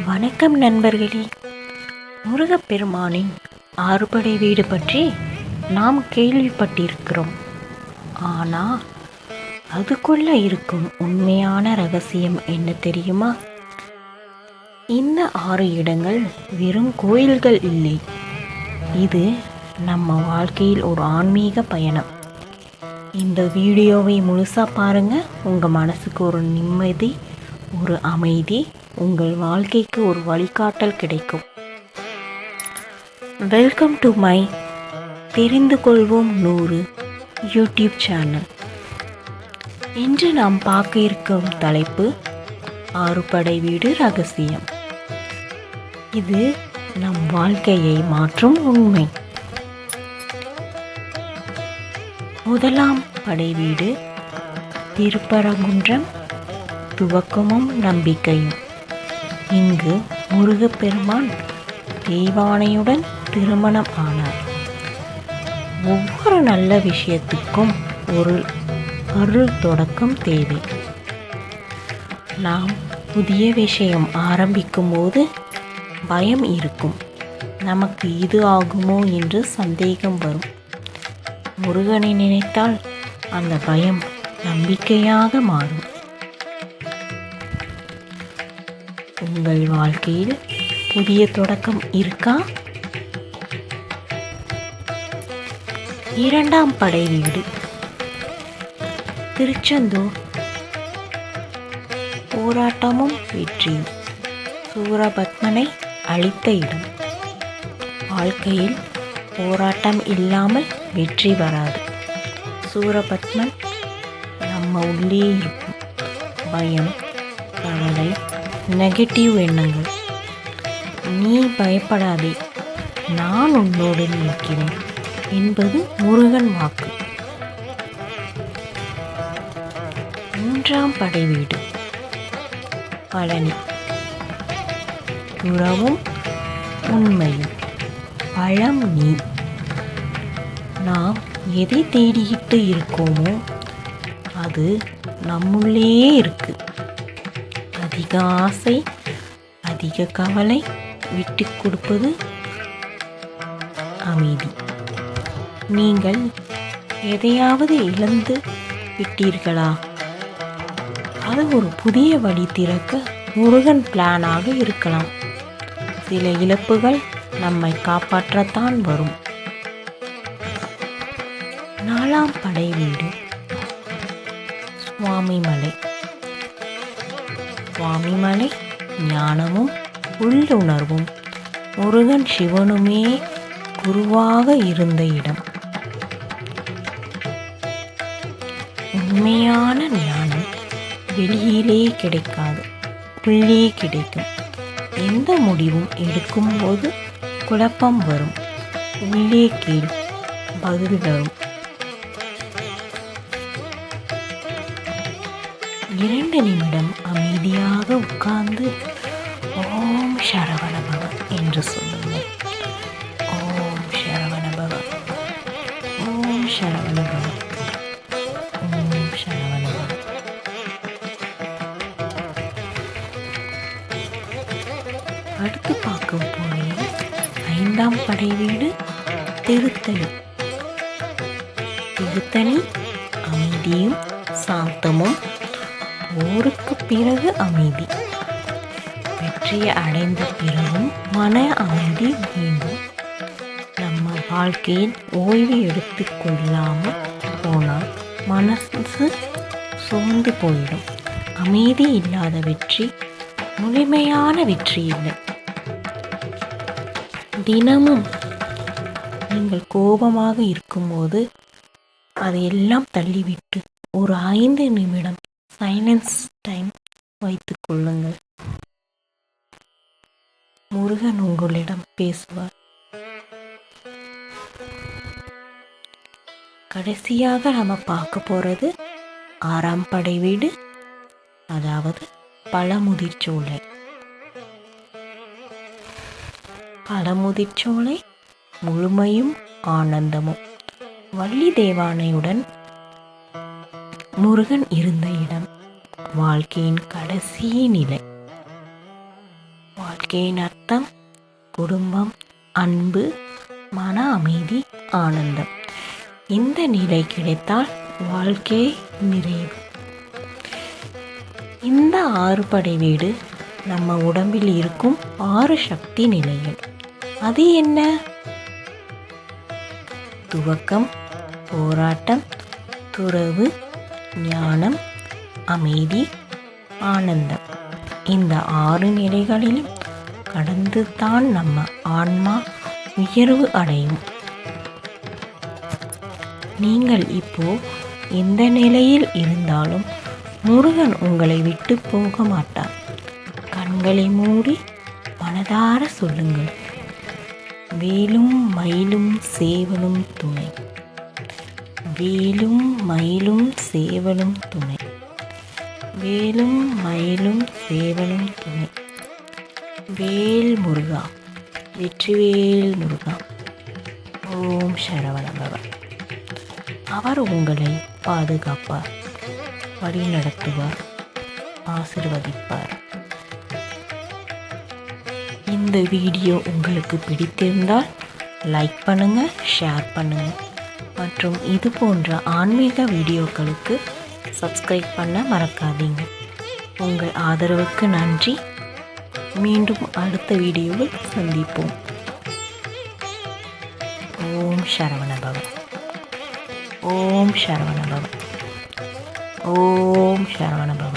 வணக்கம் நண்பர்களே. முருகப்பெருமானின் ஆறுபடை வீடு பற்றி நாம் கேள்விப்பட்டிருக்கிறோம். ஆனால் அதுக்குள்ள இருக்கும் உண்மையான ரகசியம் என்ன தெரியுமா? இந்த 6 இடங்கள் வெறும் கோயில்கள் இல்லை. இது நம்ம வாழ்க்கையில் ஒரு ஆன்மீக பயணம். இந்த வீடியோவை முழுசாக பாருங்கள். உங்கள் மனசுக்கு ஒரு நிம்மதி, ஒரு அமைதி, உங்கள் வாழ்க்கைக்கு ஒரு வழிகாட்டல் கிடைக்கும். வெல்கம் டு மை தெரிந்து கொள்வோம் 100 யூடியூப் சேனல். இன்று நாம் பார்க்க இருக்கும் தலைப்பு ஆறுபடை வீடு ரகசியம். இது நம் வாழ்க்கையை மாற்றும் உண்மை. முதலாம் படை வீடு திருப்பரங்குன்றம், துவக்கமும் நம்பிக்கையும். இங்கு முருகப்பெருமான் தெய்வானையுடன் திருமணம் ஆனார். ஒவ்வொரு நல்ல விஷயத்துக்கும் ஒரு அருள் தொடக்கம் தேவை. நாம் புதிய விஷயம் ஆரம்பிக்கும் போது பயம் இருக்கும். நமக்கு இது ஆகுமோ என்று சந்தேகம் வரும். முருகனை நினைத்தால் அந்த பயம் நம்பிக்கையாக மாறும். உங்கள் வாழ்க்கையில் புதிய தொடக்கம் இருக்கா? இரண்டாம் படை வீடு திருச்செந்தூர். போராட்டமும் வெற்றியும். சூரபத்மனை அழித்த இடம். வாழ்க்கையில் போராட்டம் இல்லாமல் வெற்றி வராது. சூரபத்மன் நம்ம உள்ளே இருக்கும் பயம், கவலை, நெகட்டிவ் எண்ணங்கள். நீ பயப்படாதே, நான் உன்னோடு நிற்கிறேன் என்பது முருகன் வாக்கு. மூன்றாம் படை வீடு பழனி. உறவும் உண்மையும். பழம் நீ. நாம் எதை தேடிக்கிட்டு இருக்கோமோ அது நம்முள்ளே இருக்கு. அதிக ஆசை, அதிக கவலை விட்டு கொடுப்பது அமைதி. நீங்கள் எதையாவது இழந்து விட்டீர்களா? அது ஒரு புதிய வழி திறக்க முருகன் பிளானாக இருக்கலாம். சில இழப்புகள் நம்மை காப்பாற்றத்தான் வரும். நாலாம் படை வீடு சுவாமிமலை. சுவாமிமலை ஞானமும் உள்ளுணர்வும். முருகன் சிவனுமே குருவாக இருந்த இடம். உண்மையான ஞானம் வெளியிலே கிடைக்காது, உள்ளே கிடைக்கும். எந்த முடிவும் எடுக்கும்போது குழப்பம் வரும். உள்ளே கீழ் பதில் வரும். 2 நிமிடம் அமைதியாக உட்கார்ந்து ஓம் சரவண பவ என்று சொல்லுங்கள். ஓம் சரவண பவ, ஓம் சரவண பவ, ஓம் சரவண பவ. அடுத்து பார்க்க போனீங்க 5ஆம் படை வீடு திருத்தணி. திருத்தணி அமைதியும் சாந்தமும். போருக்கு பிறகு அமைதி. வெற்றியை அடைந்த பிறகும் மன அமைதி வேண்டும். நம்ம வாழ்க்கையில் ஓய்வு எடுத்து கொள்ளாமல் போனால் மனசு சோர்ந்து போயிடும். அமைதி இல்லாத வெற்றி முழுமையான வெற்றி இல்லை. தினமும் நீங்கள் கோபமாக இருக்கும்போது அதையெல்லாம் தள்ளிவிட்டு ஒரு 5 நிமிடம் சைலன்ஸ் டைம் வைத்துக் கொள்ளுங்கள். முருகன் உங்களிடம் பேசுவார். கடைசியாக நம்ம பார்க்க போறது 6ஆம் படை வீடு, அதாவது பழமுதிர்ச்சோலை. பழமுதிர்ச்சோலை முழுமையும் ஆனந்தமும். வள்ளி தேவானையுடன் முருகன் இருந்த இடம். வாழ்க்கையின் கடைசி நிலை. வாழ்க்கையின் அர்த்தம் குடும்பம், அன்பு, மன அமைதி, ஆனந்தம். இந்த நிலை கிடைத்தால் வாழ்க்கை நிறைவு. இந்த 6 படை வீடு நம்ம உடம்பில் இருக்கும் 6 சக்தி நிலைகள். அது என்ன? துவக்கம், போராட்டம், துறவு, ஞானம், அமைதி, ஆனந்தம். இந்த 6 நிலைகளிலும் கடந்து தான் நம்ம ஆன்மா உயர்வு அடையும். நீங்கள் இப்போ எந்த நிலையில் இருந்தாலும் முருகன் உங்களை விட்டு போக மாட்டார். கண்களை மூடி மனதார சொல்லுங்கள், வேலும் மயிலும் சேவலும் துணை, வேலும் மயிலும் சேவலும் துணை, வேலும் மயிலும் சேவலும் துணை, வேல் முருகா, வெற்றிவேல் முருகா. ஓம் சரவண பவ. அவர் உங்களை பாதுகாப்பார், வழி நடத்துவார், ஆசீர்வதிப்பார். இந்த வீடியோ உங்களுக்கு பிடித்திருந்தால் லைக் பண்ணுங்க, ஷேர் பண்ணுங்க மற்றும் இது போன்ற ஆன்மீக வீடியோக்களுக்கு சப்ஸ்கிரைப் பண்ண மறக்காதீங்க. உங்கள் ஆதரவுக்கு நன்றி. மீண்டும் அடுத்த வீடியோவில் சந்திப்போம். ஓம் சரவண பவ. ஓம் சரவண பவ. ஓம் சரவண பவ.